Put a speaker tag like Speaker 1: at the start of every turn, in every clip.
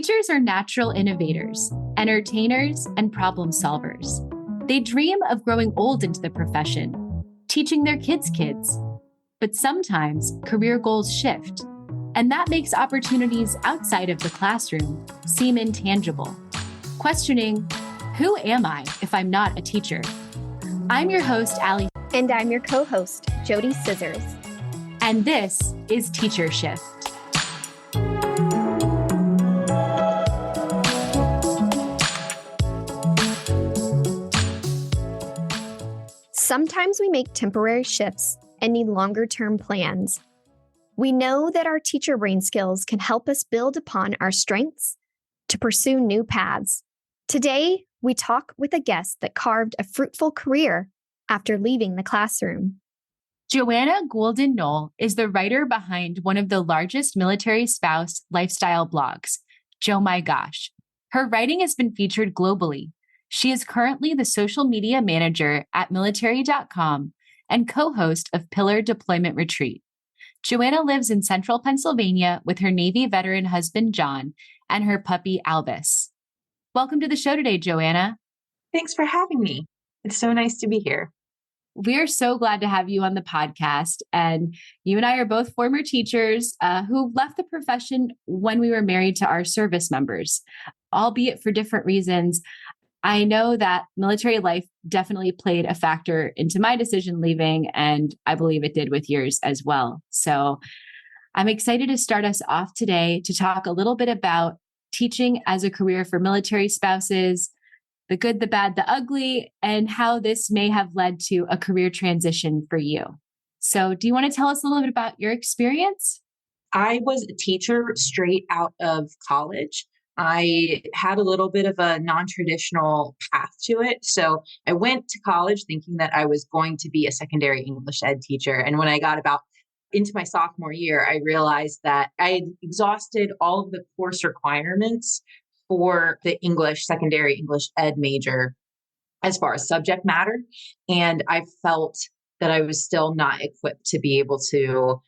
Speaker 1: Teachers are natural innovators, entertainers, and problem solvers. They dream of growing old into the profession, teaching their kids' kids. But sometimes career goals shift, and that makes opportunities outside of the classroom seem intangible. Questioning, who am I if I'm not a teacher? I'm your host, Ali.
Speaker 2: And I'm your co-host, JoDee Scissors.
Speaker 1: And this is Teacher Shift.
Speaker 2: Sometimes we make temporary shifts and need longer-term plans. We know that our teacher brain skills can help us build upon our strengths to pursue new paths. Today, we talk with a guest that carved a fruitful career after leaving the classroom.
Speaker 1: Joanna Guldin-Noll is the writer behind one of the largest military spouse lifestyle blogs, Jo My Gosh. Her writing has been featured globally. She is currently the social media manager at military.com and co-host of Pillar Deployment Retreat. Joanna lives in central Pennsylvania with her Navy veteran husband, John, and her puppy, Albus. Welcome to the show today, Joanna.
Speaker 3: Thanks for having me. It's so nice to be here.
Speaker 1: We're so glad to have you on the podcast. And you and I are both former teachers who left the profession when we were married to our service members, albeit for different reasons. I know that military life definitely played a factor into my decision leaving, and I believe it did with yours as well. So I'm excited to start us off today to talk a little bit about teaching as a career for military spouses, the good, the bad, the ugly, and how this may have led to a career transition for you. So do you want to tell us a little bit about your experience?
Speaker 3: I was a teacher straight out of college. I had a little bit of a non-traditional path to it. So I went to college thinking that I was going to be a secondary English ed teacher. And when I got about into my sophomore year, I realized that I had exhausted all of the course requirements for the secondary English ed major as far as subject matter. And I felt that I was still not equipped to be able to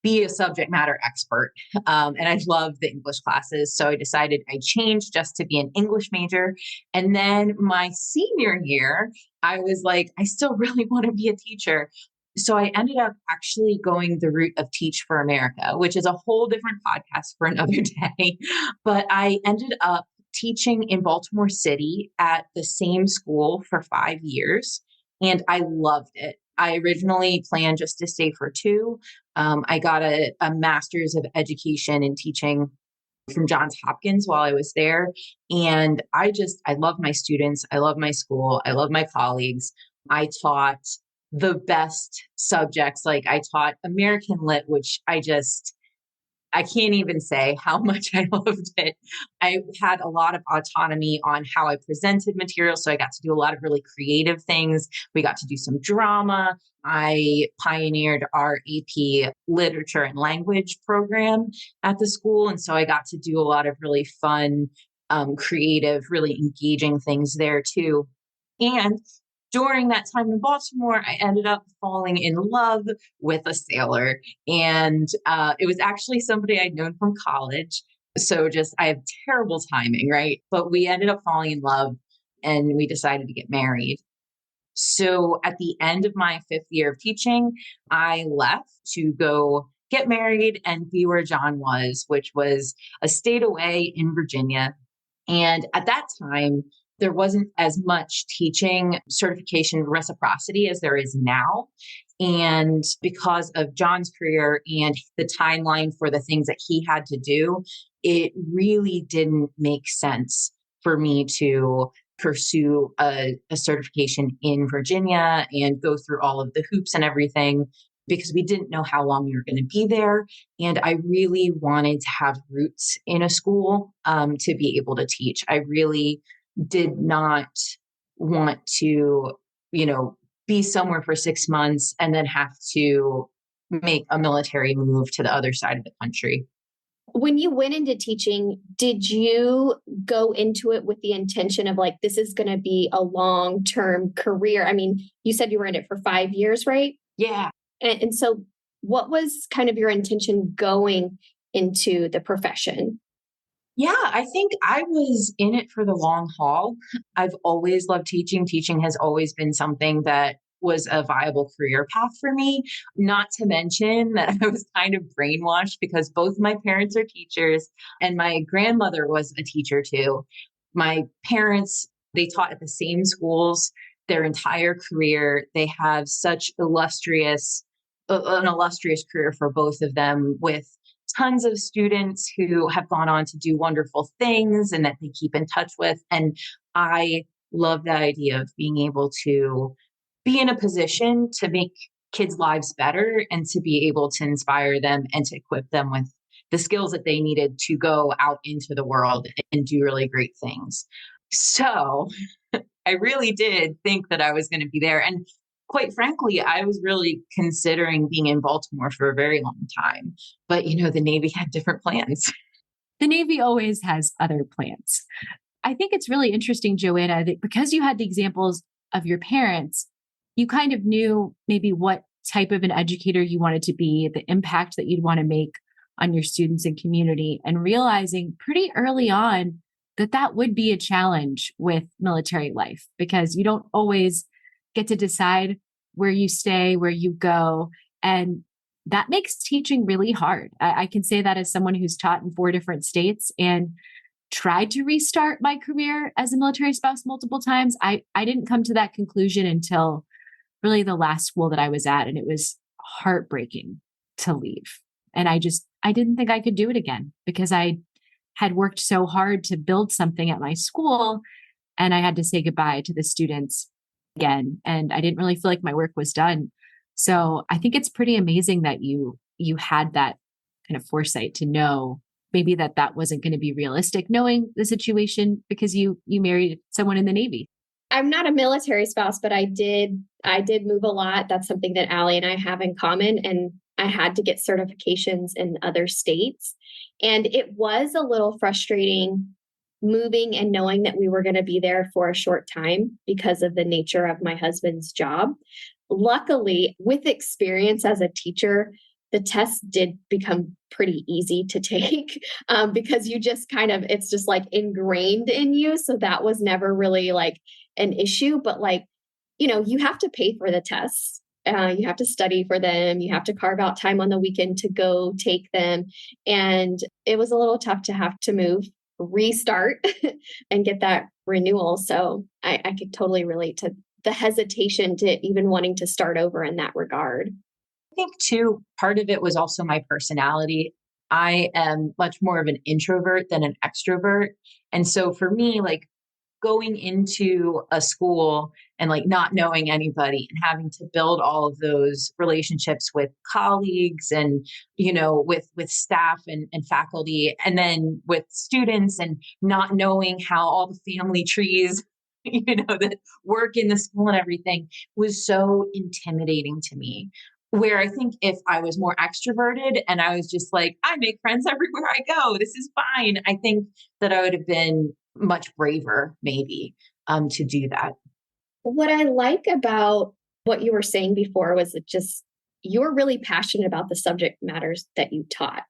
Speaker 3: be a subject matter expert. And I love the English classes. So I decided I changed just to be an English major. And then my senior year, I was like, I still really want to be a teacher. So I ended up actually going the route of Teach for America, which is a whole different podcast for another day. But I ended up teaching in Baltimore City at the same school for 5 years. And I loved it. I originally planned just to stay for 2. I got a master's of education in teaching from Johns Hopkins while I was there. And I love my students. I love my school. I love my colleagues. I taught the best subjects. Like I taught American Lit, which I can't even say how much I loved it. I had a lot of autonomy on how I presented material. So I got to do a lot of really creative things. We got to do some drama. I pioneered our AP literature and language program at the school. And so I got to do a lot of really fun, creative, really engaging things there too. And during that time in Baltimore, I ended up falling in love with a sailor. And it was actually somebody I'd known from college. So I have terrible timing, right? But we ended up falling in love and we decided to get married. So at the end of my 5th year of teaching, I left to go get married and be where John was, which was a state away in Virginia. And at that time, there wasn't as much teaching certification reciprocity as there is now. And because of John's career and the timeline for the things that he had to do, it really didn't make sense for me to pursue a certification in Virginia and go through all of the hoops and everything because we didn't know how long we were going to be there. And I really wanted to have roots in a school to be able to teach. I really did not want to, be somewhere for 6 months and then have to make a military move to the other side of the country.
Speaker 2: When you went into teaching, did you go into it with the intention of like, this is going to be a long-term career? I mean, you said you were in it for 5 years, right?
Speaker 3: Yeah.
Speaker 2: And so what was kind of your intention going into the profession?
Speaker 3: Yeah, I think I was in it for the long haul. I've always loved teaching. Teaching has always been something that was a viable career path for me. Not to mention that I was kind of brainwashed because both my parents are teachers and my grandmother was a teacher too. My parents, they taught at the same schools their entire career. They have such an illustrious career for both of them with tons of students who have gone on to do wonderful things and that they keep in touch with. And I love the idea of being able to be in a position to make kids' lives better and to be able to inspire them and to equip them with the skills that they needed to go out into the world and do really great things. So I really did think that I was going to be there. And quite frankly, I was really considering being in Baltimore for a very long time. But, the Navy had different plans.
Speaker 1: The Navy always has other plans. I think it's really interesting, Joanna, that because you had the examples of your parents, you kind of knew maybe what type of an educator you wanted to be, the impact that you'd want to make on your students and community, and realizing pretty early on that that would be a challenge with military life because you don't always get to decide where you stay, where you go. And that makes teaching really hard. I can say that as someone who's taught in 4 different states and tried to restart my career as a military spouse multiple times. I didn't come to that conclusion until really the last school that I was at. And it was heartbreaking to leave. And I didn't think I could do it again because I had worked so hard to build something at my school and I had to say goodbye to the students again. And I didn't really feel like my work was done. So I think it's pretty amazing that you had that kind of foresight to know maybe that wasn't going to be realistic, knowing the situation because you married someone in the Navy.
Speaker 2: I'm not a military spouse, but I did move a lot. That's something that Ali and I have in common. And I had to get certifications in other states. And it was a little frustrating moving and knowing that we were going to be there for a short time because of the nature of my husband's job. Luckily, with experience as a teacher, the tests did become pretty easy to take because you just it's just like ingrained in you. So that was never really like an issue. But you have to pay for the tests. You have to study for them. You have to carve out time on the weekend to go take them. And it was a little tough to have to move, restart, and get that renewal. So I could totally relate to the hesitation to even wanting to start over in that regard.
Speaker 3: I think too, part of it was also my personality. I am much more of an introvert than an extrovert. And so for me, going into a school and not knowing anybody and having to build all of those relationships with colleagues and with staff and faculty and then with students and not knowing how all the family trees that work in the school and everything was so intimidating to me. Where I think if I was more extroverted and I was just like, I make friends everywhere I go, this is fine, I think that I would have been much braver, maybe, to do that.
Speaker 2: What I like about what you were saying before was that just you're really passionate about the subject matters that you taught.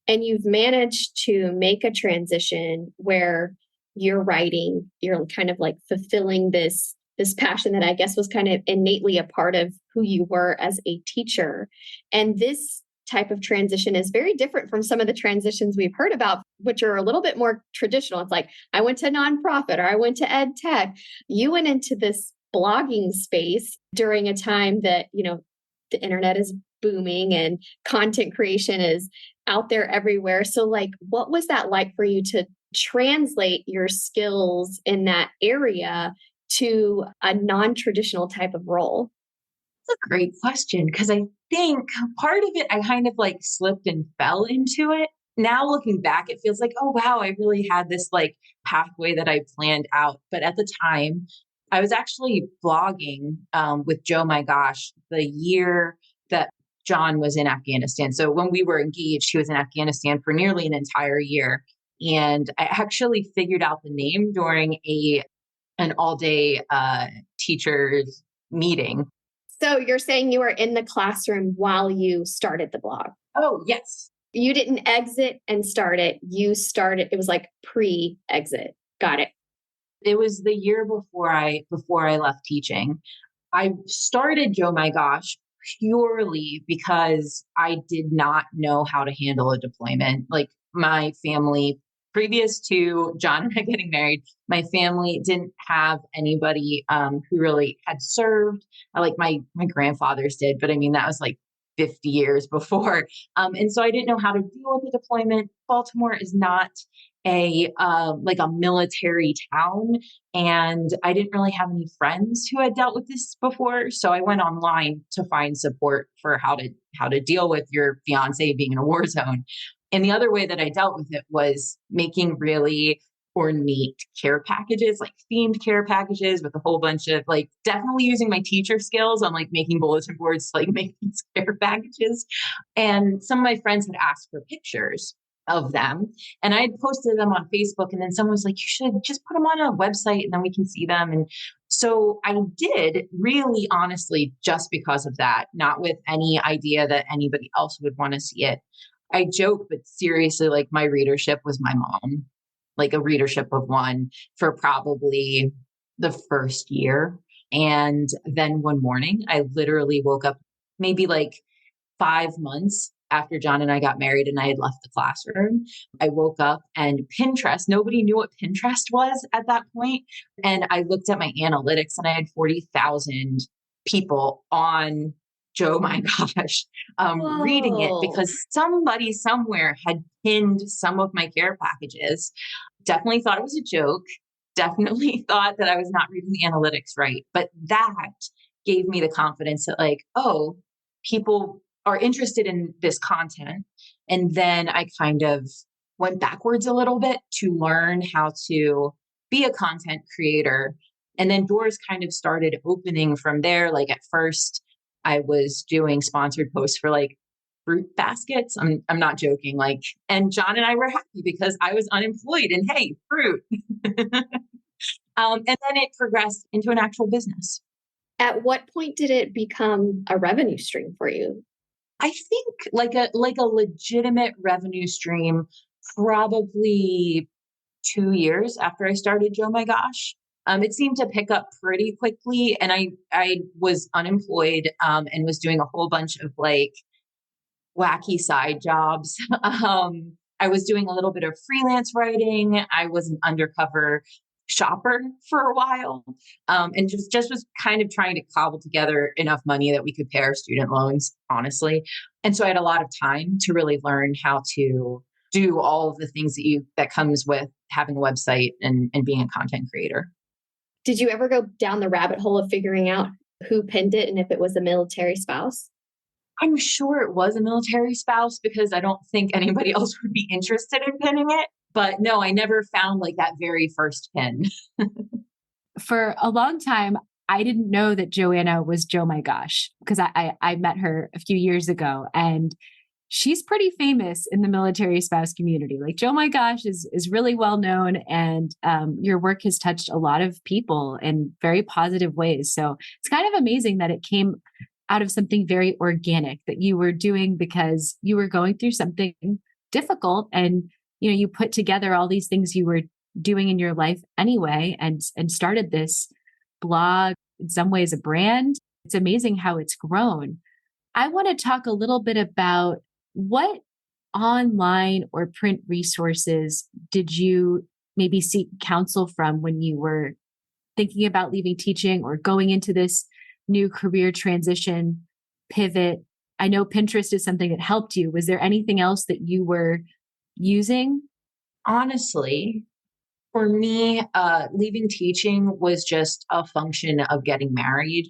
Speaker 2: And you've managed to make a transition where you're writing, you're kind of like fulfilling this passion that I guess was kind of innately a part of who you were as a teacher. And this type of transition is very different from some of the transitions we've heard about, which are a little bit more traditional. It's like, I went to nonprofit or I went to ed tech. You went into this blogging space during a time that, the internet is booming and content creation is out there everywhere. So what was that like for you to translate your skills in that area to a non-traditional type of role?
Speaker 3: That's a great question because I think part of it, I kind of slipped and fell into it. Now looking back, it feels like, oh, wow, I really had this pathway that I planned out. But at the time, I was actually blogging with Joe My Gosh the year that John was in Afghanistan. So when we were engaged, he was in Afghanistan for nearly an entire year. And I actually figured out the name during an all-day teachers meeting.
Speaker 2: So you're saying you were in the classroom while you started the blog?
Speaker 3: Oh, yes.
Speaker 2: You didn't exit and start it. You started, it was like pre-exit. Got it.
Speaker 3: It was the year before I left teaching. I started Jo My Gosh purely because I did not know how to handle a deployment. Like my family, previous to John and I getting married, my family didn't have anybody who really had served. Like my grandfathers did, but I mean that was like 50 years before. And so I didn't know how to deal with the deployment. Baltimore is not a like a military town, and I didn't really have any friends who had dealt with this before. So I went online to find support for how to deal with your fiance being in a war zone. And the other way that I dealt with it was making really ornate care packages, like themed care packages with a whole bunch of like definitely using my teacher skills on like making bulletin boards, to, like make these care packages. And some of my friends had asked for pictures of them. And I had posted them on Facebook, and then someone was like, you should just put them on a website and then we can see them. And so I did, really honestly, just because of that, not with any idea that anybody else would want to see it. I joke, but seriously, like my readership was my mom, like a readership of one for probably the first year. And then one morning, I literally woke up maybe like 5 months after John and I got married and I had left the classroom. I woke up and Pinterest, nobody knew what Pinterest was at that point. And I looked at my analytics and I had 40,000 people on Jo My Gosh reading it because somebody somewhere had pinned some of my care packages. Definitely thought it was a joke. Definitely thought that I was not reading the analytics right. But that gave me the confidence that like, oh, people are interested in this content. And then I kind of went backwards a little bit to learn how to be a content creator. And then doors kind of started opening from there. Like at first, I was doing sponsored posts for like fruit baskets. I'm not joking. Like, and John and I were happy because I was unemployed and hey, fruit. And then it progressed into an actual business.
Speaker 2: At what point did it become a revenue stream for you?
Speaker 3: I think like a legitimate revenue stream, probably 2 years after I started Jo My Gosh. It seemed to pick up pretty quickly, and I was unemployed and was doing a whole bunch of like wacky side jobs. I was doing a little bit of freelance writing. I was an undercover shopper for a while, and just was kind of trying to cobble together enough money that we could pay our student loans, honestly. And so I had a lot of time to really learn how to do all of the things that comes with having a website and being a content creator.
Speaker 2: Did you ever go down the rabbit hole of figuring out who pinned it and if it was a military spouse?
Speaker 3: I'm sure it was a military spouse because I don't think anybody else would be interested in pinning it. But no, I never found like that very first pin.
Speaker 1: For a long time, I didn't know that Joanna was Jo My Gosh because I met her a few years ago, and she's pretty famous in the military spouse community. Like Jo My Gosh is really well known, and your work has touched a lot of people in very positive ways. So it's kind of amazing that it came out of something very organic that you were doing because you were going through something difficult, and you put together all these things you were doing in your life anyway, and started this blog, in some ways a brand. It's amazing how it's grown. I want to talk a little bit about what online or print resources did you maybe seek counsel from when you were thinking about leaving teaching or going into this new career transition pivot? I know Pinterest is something that helped you. Was there anything else that you were using?
Speaker 3: Honestly, for me, leaving teaching was just a function of getting married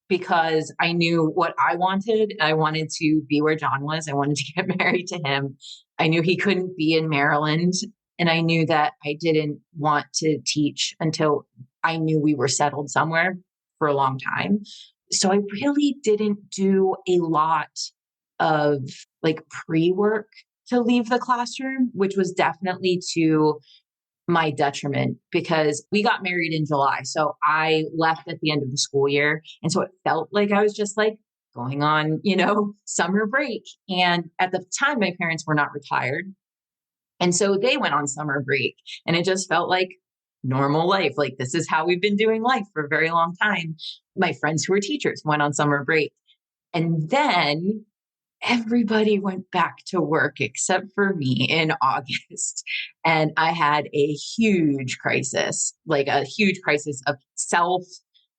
Speaker 3: because I knew what I wanted. I wanted to be where John was. I wanted to get married to him. I knew he couldn't be in Maryland. And I knew that I didn't want to teach until I knew we were settled somewhere for a long time. So I really didn't do a lot of like pre-work to leave the classroom, which was definitely to my detriment because we got married in July. So I left at the end of the school year. And so it felt like I was just like going on, summer break. And at the time, my parents were not retired. And so they went on summer break, and it just felt like normal life. Like, this is how we've been doing life for a very long time. My friends who were teachers went on summer break. And then everybody went back to work except for me in August. And I had a huge crisis, like a huge crisis of self,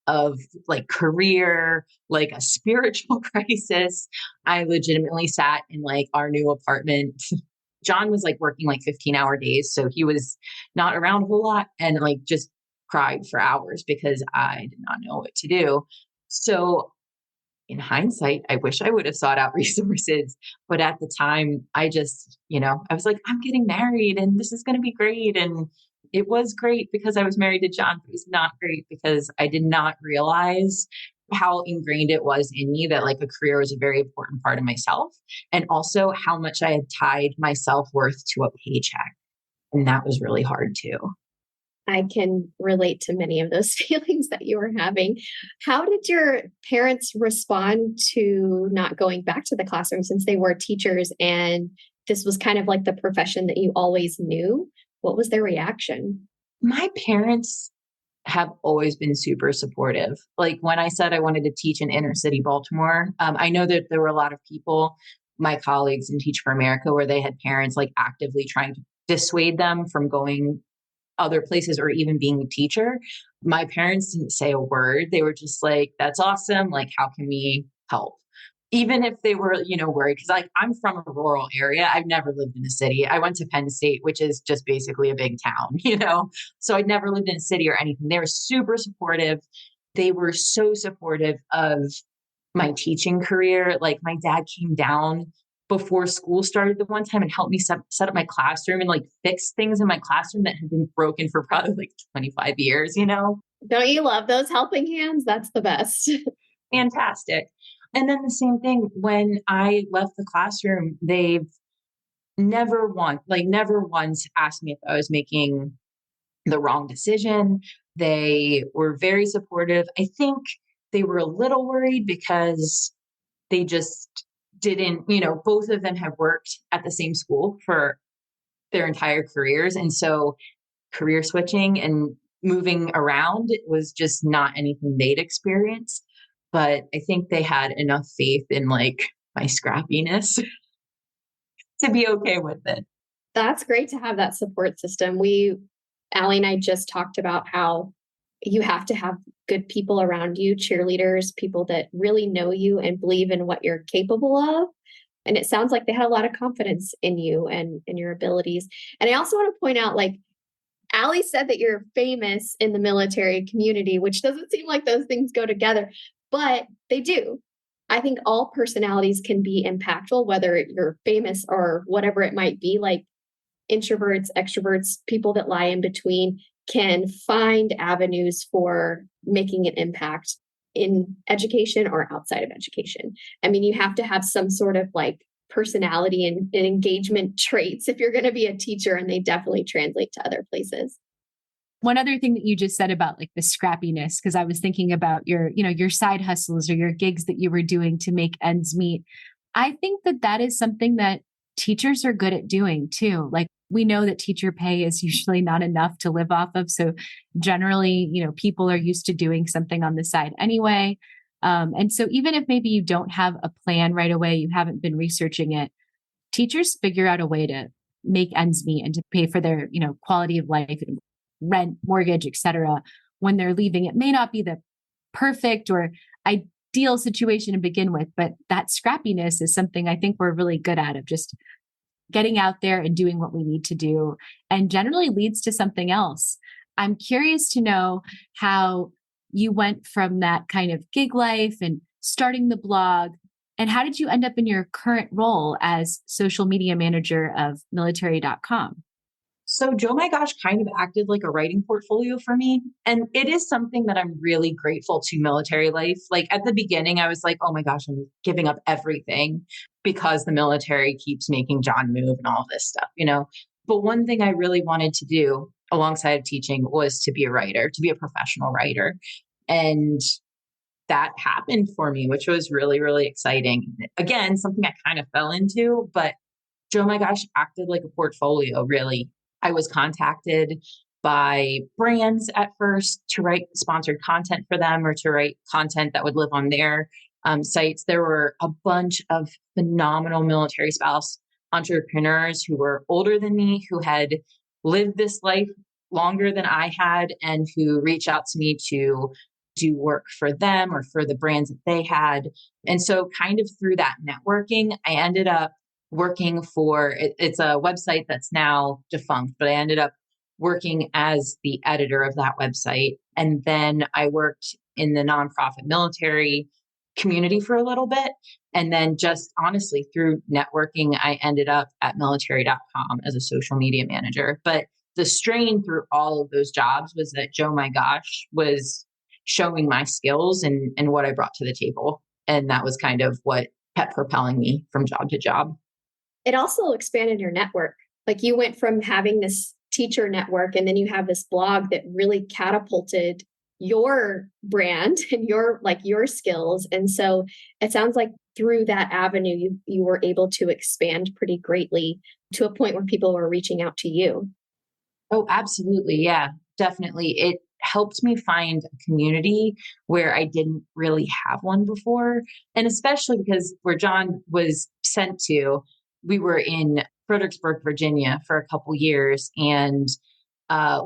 Speaker 3: of like career, like a spiritual crisis. I legitimately sat in like our new apartment. John was like working like 15-hour days. So he was not around a whole lot, and like just cried for hours because I did not know what to do. So in hindsight, I wish I would have sought out resources. But at the time, I just, I was like, I'm getting married and this is going to be great. And it was great because I was married to John, but it was not great because I did not realize how ingrained it was in me that like a career was a very important part of myself. And also how much I had tied my self-worth to a paycheck. And that was really hard too.
Speaker 2: I can relate to many of those feelings that you were having. How did your parents respond to not going back to the classroom since they were teachers and this was kind of like the profession that you always knew? What was their reaction?
Speaker 3: My parents have always been super supportive. Like when I said I wanted to teach in inner city Baltimore, I know that there were a lot of people, my colleagues in Teach for America, where they had parents like actively trying to dissuade them from going other places or even being a teacher. My parents didn't say a word. They were just like, that's awesome. Like, how can we help? Even if they were, worried, because like I'm from a rural area. I've never lived in a city. I went to Penn State, which is just basically a big town, so I'd never lived in a city or anything. They were super supportive. They were so supportive of my teaching career. Like my dad came down before school started the one time and helped me set up my classroom and like fix things in my classroom that had been broken for probably like 25 years.
Speaker 2: Don't you love those helping hands? That's the best.
Speaker 3: Fantastic. And then the same thing when I left the classroom, they've never once asked me if I was making the wrong decision. They were very supportive. I think they were a little worried because they just didn't, both of them have worked at the same school for their entire careers. And so career switching and moving around was just not anything they'd experienced. But I think they had enough faith in like my scrappiness to be okay with it.
Speaker 2: That's great to have that support system. Ali and I just talked about how you have to have good people around you, cheerleaders, people that really know you and believe in what you're capable of. And it sounds like they had a lot of confidence in you and in your abilities. And I also want to point out, like, Ali said that you're famous in the military community, which doesn't seem like those things go together, but they do. I think all personalities can be impactful, whether you're famous or whatever it might be. Like introverts, extroverts, people that lie in between can find avenues for making an impact in education or outside of education. I mean, you have to have some sort of like personality and engagement traits if you're going to be a teacher, and they definitely translate to other places.
Speaker 1: One other thing that you just said about like the scrappiness, because I was thinking about your side hustles or your gigs that you were doing to make ends meet. I think that is something that teachers are good at doing too. Like we know that teacher pay is usually not enough to live off of. So generally, people are used to doing something on the side anyway. And so even if maybe you don't have a plan right away, you haven't been researching it, teachers figure out a way to make ends meet and to pay for their, quality of life, rent, mortgage, etc. when they're leaving. It may not be the perfect or ideal situation to begin with, but that scrappiness is something I think we're really good at, of just getting out there and doing what we need to do, and generally leads to something else. I'm curious to know how you went from that kind of gig life and starting the blog, and how did you end up in your current role as social media manager of military.com?
Speaker 3: So Joe My Gosh kind of acted like a writing portfolio for me. And it is something that I'm really grateful to military life. Like at the beginning, I was like, oh my gosh, I'm giving up everything because the military keeps making John move and all this stuff, But one thing I really wanted to do alongside of teaching was to be a writer, to be a professional writer. And that happened for me, which was really, really exciting. Again, something I kind of fell into, but oh my gosh, acted like a portfolio, really. I was contacted by brands at first to write sponsored content for them or to write content that would live on their sites. There were a bunch of phenomenal military spouse entrepreneurs who were older than me, who had lived this life longer than I had, and who reached out to me to do work for them or for the brands that they had. And so, kind of through that networking, I ended up working for it's a website that's now defunct, but I ended up working as the editor of that website. And then I worked in the nonprofit military community for a little bit. And then just honestly, through networking, I ended up at military.com as a social media manager. But the strain through all of those jobs was that Joe My Gosh was showing my skills and what I brought to the table. And that was kind of what kept propelling me from job to job.
Speaker 2: It also expanded your network. Like you went from having this teacher network and then you have this blog that really catapulted your brand and your skills. And so it sounds like through that avenue, you were able to expand pretty greatly to a point where people were reaching out to you.
Speaker 3: Oh, absolutely. Yeah, definitely. It helped me find a community where I didn't really have one before. And especially because where John was sent to, we were in Fredericksburg, Virginia for a couple years, and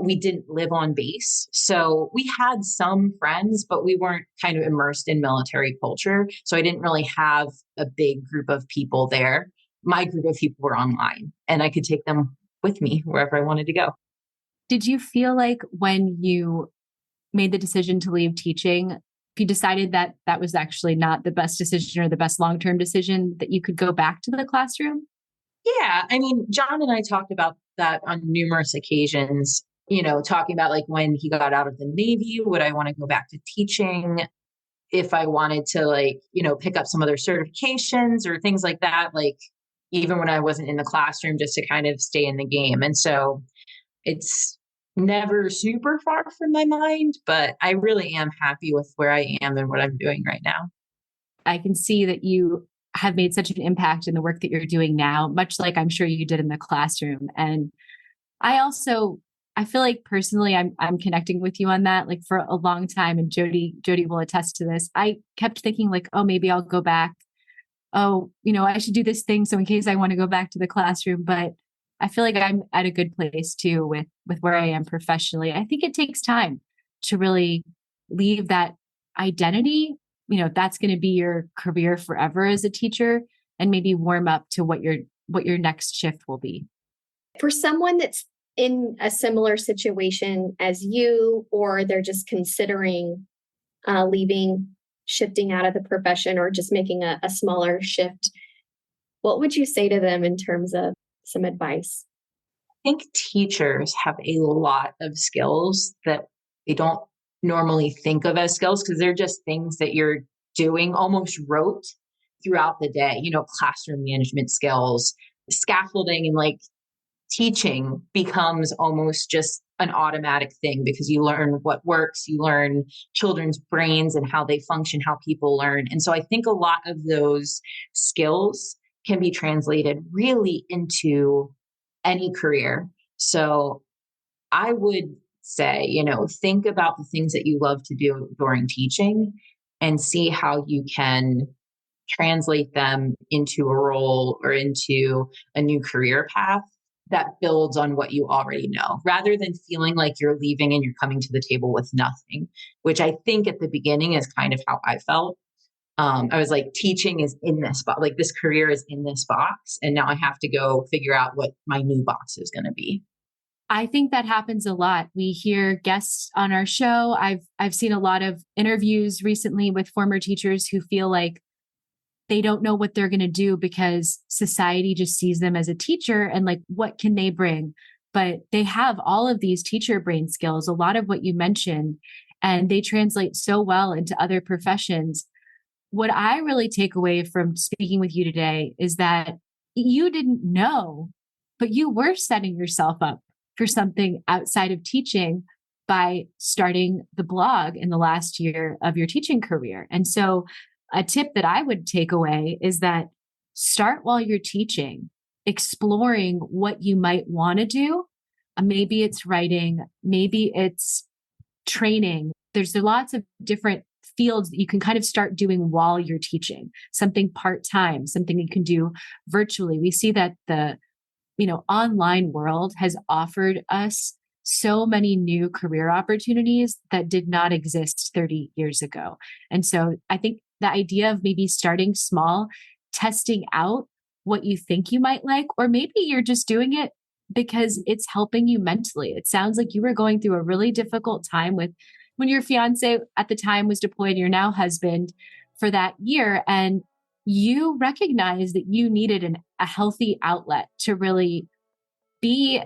Speaker 3: we didn't live on base. So we had some friends, but we weren't kind of immersed in military culture. So I didn't really have a big group of people there. My group of people were online, and I could take them with me wherever I wanted to go.
Speaker 1: Did you feel like when you made the decision to leave teaching, if you decided that that was actually not the best decision or the best long-term decision, that you could go back to the classroom?
Speaker 3: Yeah. I mean, John and I talked about that on numerous occasions, talking about like when he got out of the Navy, would I want to go back to teaching? If I wanted to pick up some other certifications or things like that, like even when I wasn't in the classroom, just to kind of stay in the game. And so it's never super far from my mind, but I really am happy with where I am and what I'm doing right now.
Speaker 1: I can see that you have made such an impact in the work that you're doing now, much like I'm sure you did in the classroom. And I feel like personally I'm connecting with you on that. Like for a long time, and JoDee will attest to this. I kept thinking like, oh, maybe I'll go back. Oh, I should do this thing. So in case I want to go back to the classroom, but I feel like I'm at a good place too with where I am professionally. I think it takes time to really leave that identity. That's going to be your career forever as a teacher, and maybe warm up to what your next shift will be.
Speaker 2: For someone that's in a similar situation as you, or they're just considering leaving, shifting out of the profession, or just making a smaller shift, what would you say to them in terms of some advice?
Speaker 3: I think teachers have a lot of skills that they don't normally think of as skills because they're just things that you're doing almost rote throughout the day, classroom management skills, scaffolding, and like teaching becomes almost just an automatic thing because you learn what works, you learn children's brains and how they function, how people learn. And so I think a lot of those skills can be translated really into any career. So I would say, think about the things that you love to do during teaching and see how you can translate them into a role or into a new career path that builds on what you already know, rather than feeling like you're leaving and you're coming to the table with nothing, which I think at the beginning is kind of how I felt. I was like, teaching is in this box, like this career is in this box. And now I have to go figure out what my new box is going to be.
Speaker 1: I think that happens a lot. We hear guests on our show. I've seen a lot of interviews recently with former teachers who feel like they don't know what they're going to do because society just sees them as a teacher and like, what can they bring? But they have all of these teacher brain skills, a lot of what you mentioned, and they translate so well into other professions. What I really take away from speaking with you today is that you didn't know, but you were setting yourself up for something outside of teaching by starting the blog in the last year of your teaching career. And so a tip that I would take away is that start while you're teaching, exploring what you might want to do. Maybe it's writing, maybe it's training. There's lots of different fields that you can kind of start doing while you're teaching, something part-time, something you can do virtually. We see that the online world has offered us so many new career opportunities that did not exist 30 years ago. And so I think the idea of maybe starting small, testing out what you think you might like, or maybe you're just doing it because it's helping you mentally. It sounds like you were going through a really difficult time with when your fiance at the time was deployed, your now husband, for that year. And you recognized that you needed a healthy outlet to really be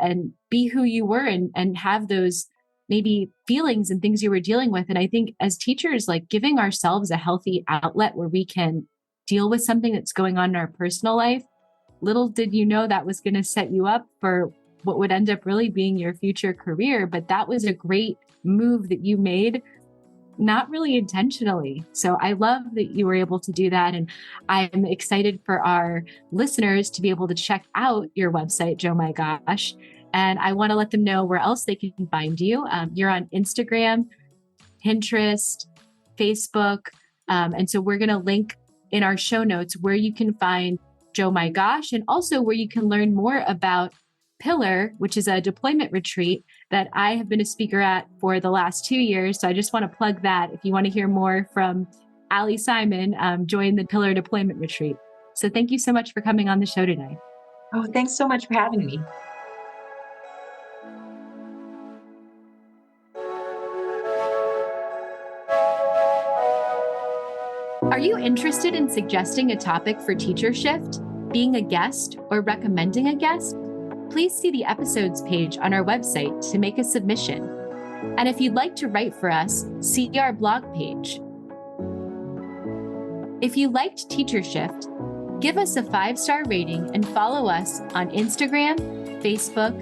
Speaker 1: who you were and have those maybe feelings and things you were dealing with. And I think as teachers, like giving ourselves a healthy outlet where we can deal with something that's going on in our personal life, little did you know that was going to set you up for what would end up really being your future career. But that was a great move that you made, not really intentionally. So I love that you were able to do that. And I'm excited for our listeners to be able to check out your website, Joe My Gosh. And I want to let them know where else they can find you. You're on Instagram, Pinterest, Facebook. And so we're going to link in our show notes where you can find Joe My Gosh, and also where you can learn more about Pillar, which is a deployment retreat that I have been a speaker at for the last 2 years. So I just want to plug that. If you want to hear more from Ali Simon, join the Pillar deployment retreat. So thank you so much for coming on the show today.
Speaker 3: Oh, thanks so much for having me.
Speaker 1: Are you interested in suggesting a topic for Teacher Shift, being a guest, or recommending a guest? Please see the episodes page on our website to make a submission. And if you'd like to write for us, see our blog page. If you liked Teacher Shift, give us a 5-star rating and follow us on Instagram, Facebook,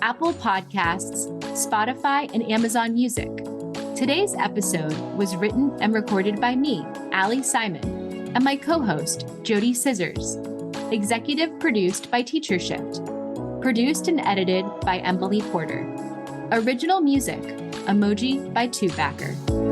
Speaker 1: Apple Podcasts, Spotify, and Amazon Music. Today's episode was written and recorded by me, Ali Simon, and my co-host, JoDee Scissors. Executive produced by Teacher Shift. Produced and edited by Emily Porter. Original music, Emoji by Tubacker.